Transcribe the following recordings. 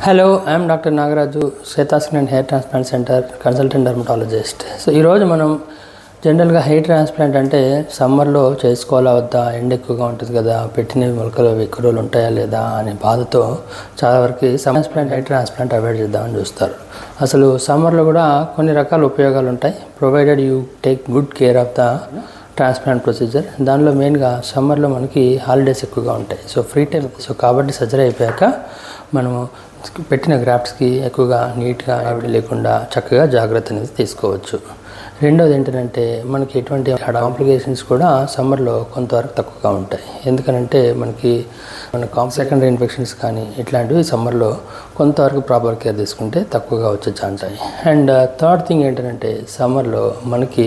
Hello, I'm doctor Nagaraju, Swetha skin and hair transplant centre consultant dermatologist. So ఈరోజు మనం జనరల్గా hair transplant అంటే సమ్మర్లో చేసుకోవాలా వద్దా, ఎండ ఎక్కువగా ఉంటుంది కదా, పెట్టిన మొలకలు ఎక్కువ రోజులు ఉంటాయా లేదా అనే బాధతో చాలా వరకు హెయిర్ ట్రాన్స్ప్లాంట్ అవాయిడ్ చేద్దామని చూస్తారు. అసలు సమ్మర్లో కూడా కొన్ని రకాల ఉపయోగాలు ఉంటాయి, provided you take good care of the transplant procedure. దానిలో మెయిన్గా సమ్మర్లో మనకి హాలిడేస్ ఎక్కువగా ఉంటాయి, సో ఫ్రీ టైం. సో కాబట్టి సర్జరీ అయిపోయాక మనము పెట్టిన గ్రాఫ్ట్స్కి ఎక్కువగా నీట్గా ఆవిడ లేకుండా చక్కగా జాగ్రత్త అనేది తీసుకోవచ్చు. రెండోది ఏంటంటే మనకి ఎటువంటి కాంప్లికేషన్స్ కూడా సమ్మర్లో కొంతవరకు తక్కువగా ఉంటాయి. ఎందుకనంటే మన సెకండరీ ఇన్ఫెక్షన్స్ కానీ ఇట్లాంటివి సమ్మర్లో కొంతవరకు ప్రాపర్ కేర్ తీసుకుంటే తక్కువగా వచ్చే ఛాన్స్ ఉంటాయి. అండ్ థర్డ్ థింగ్ ఏంటంటే సమ్మర్లో మనకి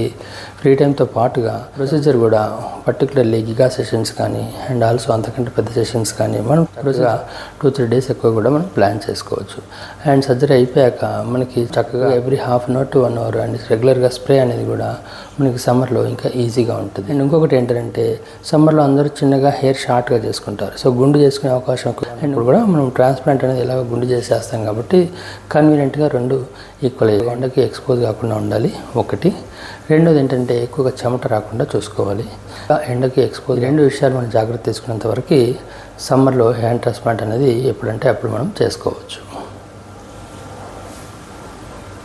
ఫ్రీ టైంతో పాటుగా ప్రొసీజర్ కూడా పర్టికులర్లీ గిగా సెషన్స్ కానీ అండ్ ఆల్సో అంతకంటే పెద్ద సెషన్స్ కానీ మనం రోజుగా 2-3 డేస్ ఎక్కువ కూడా మనం ప్లాన్ చేసుకోవచ్చు. అండ్ సర్జరీ అయిపోయాక మనకి చక్కగా every half an hour to 1 hour and రెగ్యులర్గా స్ప్రే అనేది కూడా మనకి సమ్మర్లో ఇంకా ఈజీగా ఉంటుంది. అండ్ ఇంకొకటి ఏంటంటే సమ్మర్లో అందరూ చిన్నగా హెయిర్ షార్ట్గా చేసుకుంటారు, సో గుండు చేసుకునే అవకాశం ఎక్కువ. అండ్ ఇప్పుడు కూడా మనం ట్రాన్స్ప్లాంట్ అనేది ఎలాగో గుండు చేసేస్తాం కాబట్టి కన్వీనియంట్గా రెండు ఈక్వల్ ఎండకి ఎక్స్పోజ్ కాకుండా ఉండాలి ఒకటి. రెండోది ఏంటంటే ఎక్కువగా చెమట రాకుండా చూసుకోవాలి, ఎండకి ఎక్స్పోజ్. రెండు విషయాలు మనం జాగ్రత్త తీసుకున్నంత వరకు సమ్మర్లో హెయిర్ ట్రాన్స్ప్లాంట్ అనేది ఎప్పుడంటే అప్పుడు మనం చేసుకోవచ్చు.